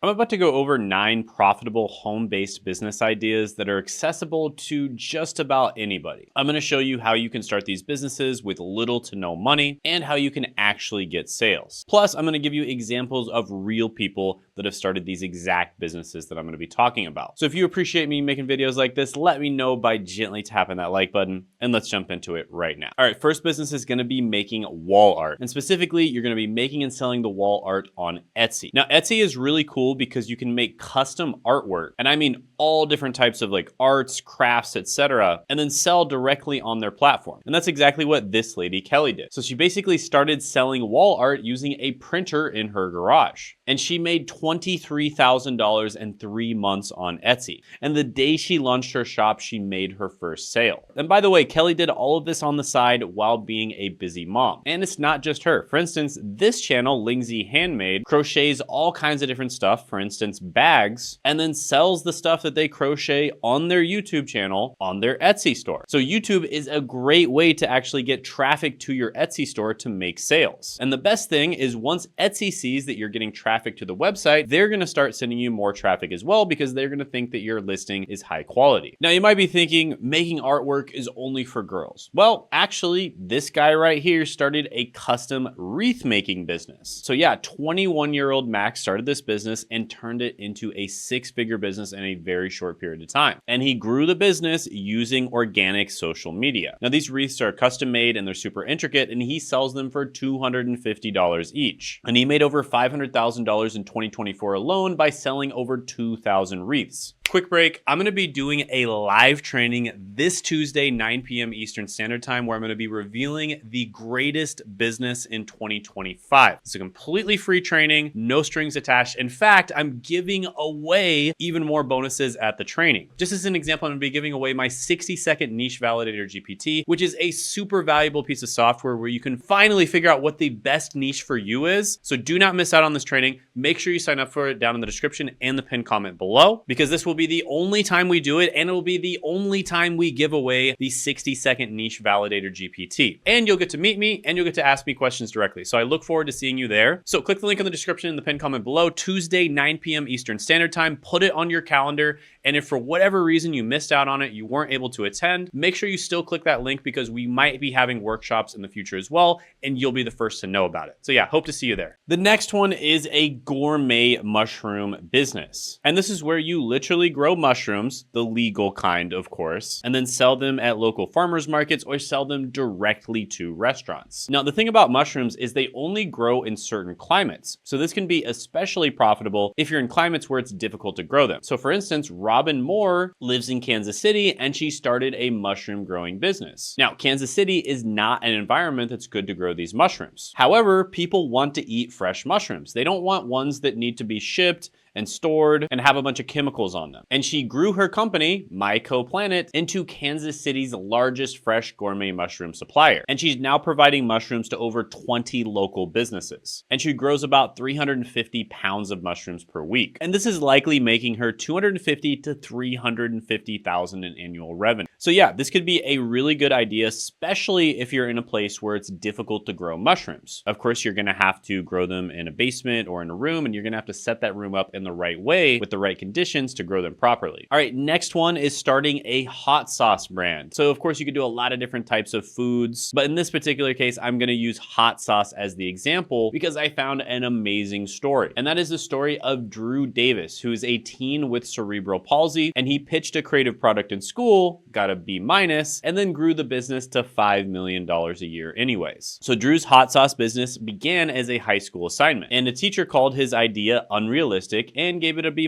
I'm about to go over 9 profitable home-based business ideas that are accessible to just about anybody. I'm going to show you how you can start these businesses with little to no money and how you can actually get sales. Plus, I'm going to give you examples of real people that have started these exact businesses that I'm going to be talking about. So if you appreciate me making videos like this, let me know by gently tapping that like button, and let's jump into it right now. All right, first business is going to be making wall art. And specifically, you're going to be making and selling the wall art on Etsy. Now, Etsy is really cool because you can make custom artwork, and I mean all different types of like arts, crafts, etc., and then sell directly on their platform. And that's exactly what this lady Kelly did. So she basically started selling wall art using a printer in her garage. And she made $23,000 in 3 months on Etsy. And the day she launched her shop, she made her first sale. And by the way, Kelly did all of this on the side while being a busy mom. And it's not just her. For instance, this channel, Lindsay Handmade, crochets all kinds of different stuff, for instance, bags, and then sells the stuff that they crochet on their YouTube channel on their Etsy store. So YouTube is a great way to actually get traffic to your Etsy store to make sales. And the best thing is once Etsy sees that you're getting traffic to the website, they're going to start sending you more traffic as well because they're going to think that your listing is high quality. Now you might be thinking making artwork is only for girls. Well, actually, this guy right here started a custom wreath making business. So yeah, 21-year-old Max started this business and turned it into a 6-figure business in a very short period of time. And he grew the business using organic social media. Now these wreaths are custom made and they're super intricate, and he sells them for $250 each. And he made over $500,000 in 2024 alone by selling over 2,000 wreaths. Quick break. I'm going to be doing a live training this Tuesday, 9 p.m. Eastern Standard Time, where I'm going to be revealing the greatest business in 2025. It's a completely free training, no strings attached. In fact, I'm giving away even more bonuses at the training. Just as an example, I'm going to be giving away my 60-second niche validator GPT, which is a super valuable piece of software where you can finally figure out what the best niche for you is. So do not miss out on this training. Make sure you sign up for it down in the description and the pinned comment below, because this will be the only time we do it, and it will be the only time we give away the 60-second niche validator GPT. And you'll get to meet me and you'll get to ask me questions directly. So I look forward to seeing you there. So click the link in the description and the pinned comment below, Tuesday, 9 p.m. Eastern Standard Time. Put it on your calendar. And if for whatever reason you missed out on it, you weren't able to attend, make sure you still click that link because we might be having workshops in the future as well, and you'll be the first to know about it. So yeah, hope to see you there. The next one is a gourmet mushroom business. And this is where you literally grow mushrooms, the legal kind, of course, and then sell them at local farmers markets or sell them directly to restaurants. Now, the thing about mushrooms is they only grow in certain climates. So this can be especially profitable if you're in climates where it's difficult to grow them. So for instance, Robin Moore lives in Kansas City and she started a mushroom growing business. Now, Kansas City is not an environment that's good to grow these mushrooms. However, people want to eat fresh mushrooms. They don't want ones that need to be shipped and stored and have a bunch of chemicals on them. And she grew her company, MyCoPlanet, into Kansas City's largest fresh gourmet mushroom supplier. And she's now providing mushrooms to over 20 local businesses. And she grows about 350 pounds of mushrooms per week. And this is likely making her $250,000 to $350,000 in annual revenue. So yeah, this could be a really good idea, especially if you're in a place where it's difficult to grow mushrooms. Of course, you're gonna have to grow them in a basement or in a room, and you're gonna have to set that room up in the right way with the right conditions to grow them properly. All right, next one is starting a hot sauce brand. So of course you could do a lot of different types of foods, but in this particular case, I'm gonna use hot sauce as the example because I found an amazing story. And that is the story of Drew Davis, who is a teen with cerebral palsy, and he pitched a creative product in school, got a B-, and then grew the business to $5 million a year anyways. So Drew's hot sauce business began as a high school assignment, and a teacher called his idea unrealistic and gave it a B-,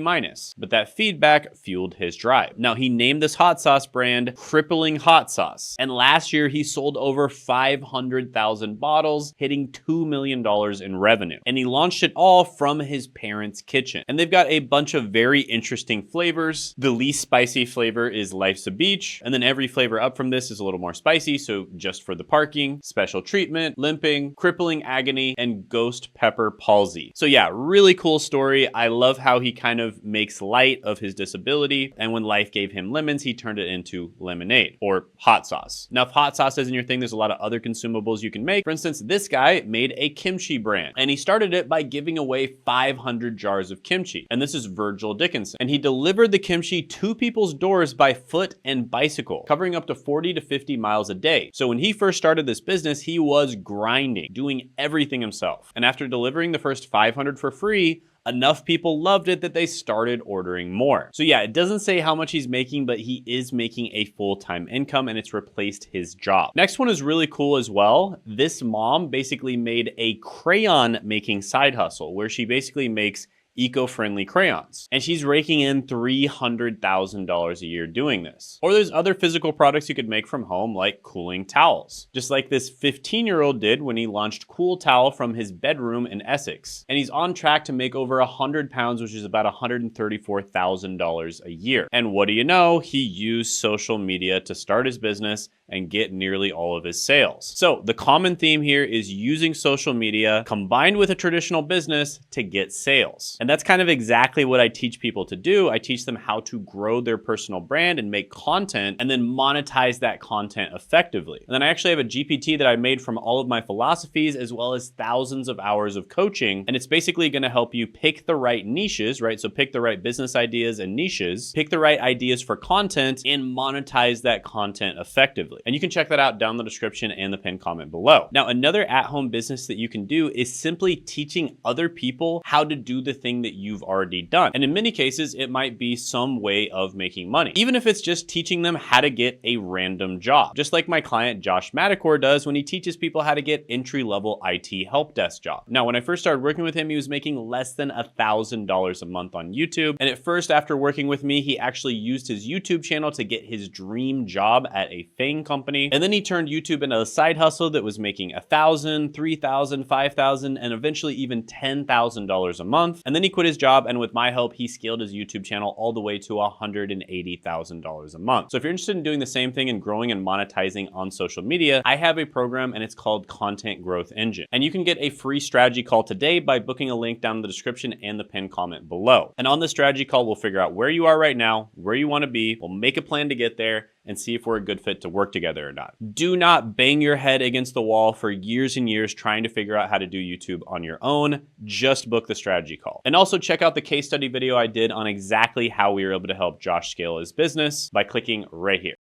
but that feedback fueled his drive. Now he named this hot sauce brand Crippling Hot Sauce, and last year he sold over 500,000 bottles, hitting $2 million in revenue. And he launched it all from his parents' kitchen. And they've got a bunch of very interesting flavors. The least spicy flavor is Life's a Beach. ranch. And then every flavor up from this is a little more spicy, so just for the parking, special treatment, limping, crippling agony, and ghost pepper palsy. So yeah, really cool story. I love how he kind of makes light of his disability, and when life gave him lemons, he turned it into lemonade or hot sauce. Now, if hot sauce isn't your thing, there's a lot of other consumables you can make. For instance, this guy made a kimchi brand, and he started it by giving away 500 jars of kimchi. And this is Virgil Dickinson. And he delivered the kimchi to people's doors by foot and bicycle, covering up to 40 to 50 miles a day. So when he first started this business, he was grinding, doing everything himself. And after delivering the first 500 for free, enough people loved it that they started ordering more. So yeah, it doesn't say how much he's making, but he is making a full-time income, and it's replaced his job. Next one is really cool as well. This mom basically made a crayon making side hustle where she basically makes eco-friendly crayons. And she's raking in $300,000 a year doing this. Or there's other physical products you could make from home, like cooling towels. Just like this 15-year-old did when he launched Cool Towel from his bedroom in Essex. And he's on track to make over 100 pounds, which is about $134,000 a year. And what do you know? He used social media to start his business and get nearly all of his sales. So the common theme here is using social media combined with a traditional business to get sales. And that's kind of exactly what I teach people to do. I teach them how to grow their personal brand and make content and then monetize that content effectively. And then I actually have a GPT that I made from all of my philosophies as well as thousands of hours of coaching. And it's basically going to help you pick the right niches, right? So pick the right business ideas and niches, pick the right ideas for content, and monetize that content effectively. And you can check that out down in the description and the pinned comment below. Now, another at-home business that you can do is simply teaching other people how to do the thing that you've already done. And in many cases, it might be some way of making money, even if it's just teaching them how to get a random job, just like my client Josh Madakor does when he teaches people how to get entry-level IT help desk job. Now, when I first started working with him, he was making less than $1,000 a month on YouTube. And at first, after working with me, he actually used his YouTube channel to get his dream job at a FANG company. And then he turned YouTube into a side hustle that was making $1,000, $3,000, $5,000, and eventually even $10,000 a month. And then he quit his job, and with my help, he scaled his YouTube channel all the way to $180,000 a month. So if you're interested in doing the same thing and growing and monetizing on social media, I have a program and it's called Content Growth Engine. And you can get a free strategy call today by booking a link down in the description and the pinned comment below. And on the strategy call, we'll figure out where you are right now, where you want to be, we'll make a plan to get there, and see if we're a good fit to work together or not. Do not bang your head against the wall for years and years trying to figure out how to do YouTube on your own. Just book the strategy call. And also check out the case study video I did on exactly how we were able to help Josh scale his business by clicking right here.